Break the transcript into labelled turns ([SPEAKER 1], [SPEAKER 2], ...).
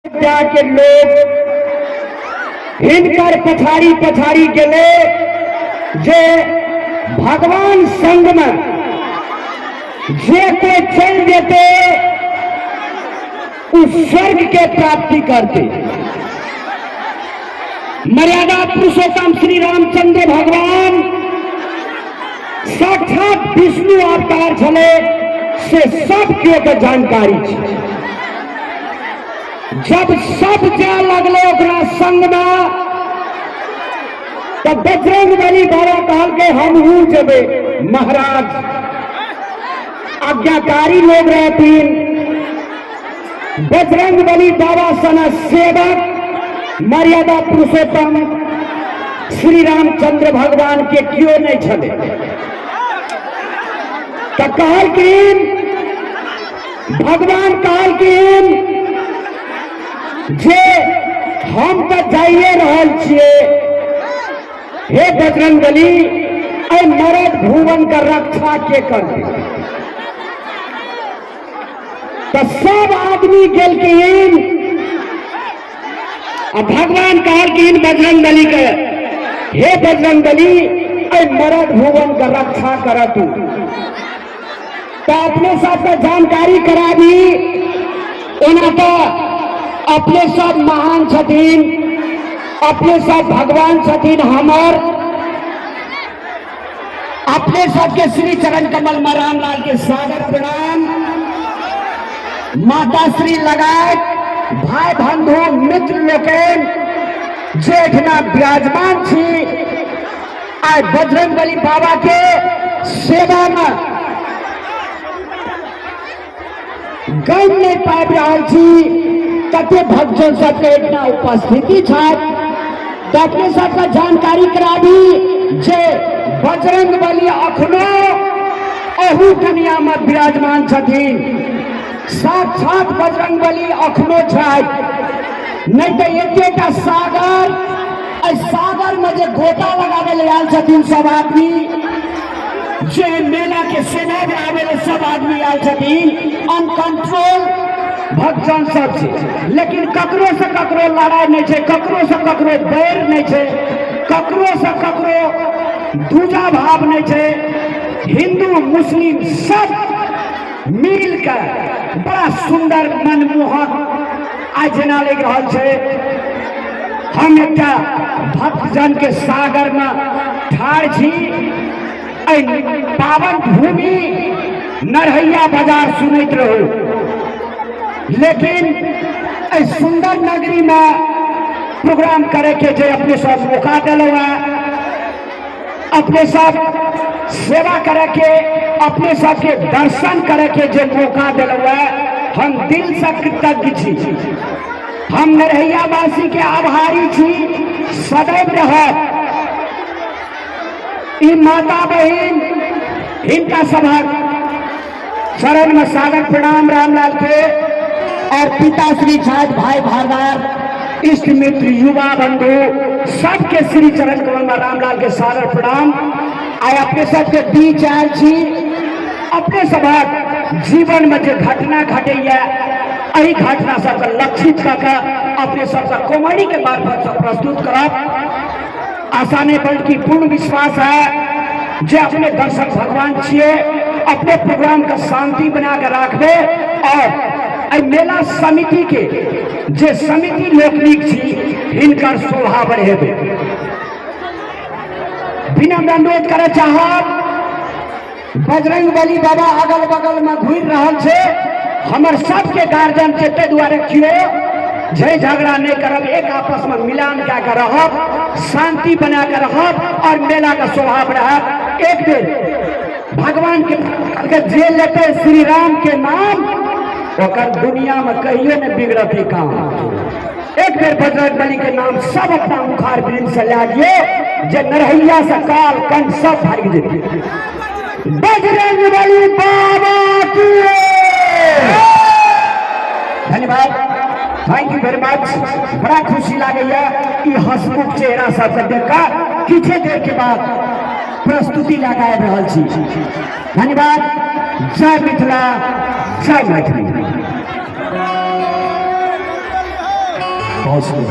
[SPEAKER 1] के लोग हिनकर पछाड़ी पछाड़ी गेले जे भगवान संग में जे कोई चल देते उस स्वर्ग के प्राप्ति करते। मर्यादा पुरुषोत्तम श्री रामचंद्र भगवान साक्षात विष्णु अवतार छले से सब के जानकारी छे। जब सब जाए लगले ओकरा संग में तब बजरंगबली बाबा कहल के हमहू जबे। महाराज आज्ञाकारी लोग रहतीन, बजरंगबली बाबा सन सेवक मर्यादा पुरुषोत्तम श्री रामचंद्र भगवान के क्यों नहीं छले। तो कहल कि भगवान कहल कि जे हम तो जाइए रहल छिए, हे बजरंगबली ऐ मरद भुवन का रक्षा के करते। तो सब आदमी गेलकिन और भगवान कहलकिन बजरंगबली के, हे बजरंगबली ऐ मरद भुवन का रक्षा कर तू। तो अपने सब का जानकारी करा दी। ओना तो अपने सब महान छथिन, अपने सब भगवान छथिन हमर। अपने सबके श्री चरण कमल में रामलाल के सादर प्रणाम। माता श्री लगायत भाई बंधु मित्र लोकन जेठना विराजमान छी, आज बजरंगबली बाबा के सेवा में गम नहीं पाबि रहल छी। कते भक्तजन सबके इतना उपस्थिति छथि। तो अपने सबका जानकारी करा दी जे बजरंगबली अखनो अहू दुनिया में विराजमान छथिन। साक्षात बजरंगबली अखनो छथि। नहीं तो एकेटा सागर, सागर में जे गोता लगावे ले आयल छथिन सब आदमी, जे मेला के सेना में आवे सब आदमी आयल छथिन अनकंट्रोल भक्तजन सब छै। लेकिन ककरो से ककरो लड़ाई नहीं छै, ककरो से ककरो बैर नहीं छै, ककरो से ककरो दूजा भाव नहीं छै। हिंदू मुस्लिम सब मिलकर बड़ा सुंदर मनमोहक आज जेना लग रहा छै। हम एक भक्तजन के सागर में ठाड़ छी। पावन भूमि नरहैया बाजार सुनते रहो, लेकिन सुंदर नगरी में प्रोग्राम करे के जे अपने सब मौका दिलो है, अपने सब सेवा करे के, अपने सब के दर्शन करे के जे मौका दिलो है, हम दिल से कृतज्ञ छी। हम नरहैया वासी के आभारी छी। सदैव रहत ई माता बहन इनका सभा चरण में सादर प्रणाम रामलाल के और पिता श्री छाज भाई भारदार इष्ट मित्र युवा बंधु सबके श्री चरण कमल में रामलाल के सादर प्रणाम। आय अपने सबके बीच आयल छी। अपने सबक जीवन में जो घटना घटैया एही घटना सबके लक्षित कऽ अपने सबका कॉमेडी के मार्फत से प्रस्तुत करब। आशा नहीं बल्कि पूर्ण विश्वास है जे अपने दर्शक भगवान छिए, अपने प्रोग्राम का शांति बना के रखबे और मेला समिति के जे समिति लोकनिक छी हिनकर शोभा बढ़ेबे। विनम्र अनुरोध करे चाहब, बजरंगबली बाबा अगल बगल में घूर रहल छे। हमर सबके गार्जियन के ते दुआरे कियो झय झगड़ा नहीं करब, एक आपस में मिलान क्या कर रहब, शांति बना कर रहब और मेला का शोभा बढ़ाब। एक दिन भगवान के जे लेते श्री राम के नाम ओकर दुनिया में कहियो न बिगड़त ही काम। एक बेर बजरंगबली के नाम सब अपना मुखार वृंद से ला दिए जे नरहैया से काल कंठ सब भाग जेते। बजरंगबली बाबा की धन्यवाद। Thank you very much. बड़ा खुशी लागैया ई हंसमुख चेहरा सबके देखकर किछु देर के बाद प्रस्तुति लगाए रहल छी। धन्यवाद। जय मिथिला, जय मैथिली।
[SPEAKER 2] पहुंच गए।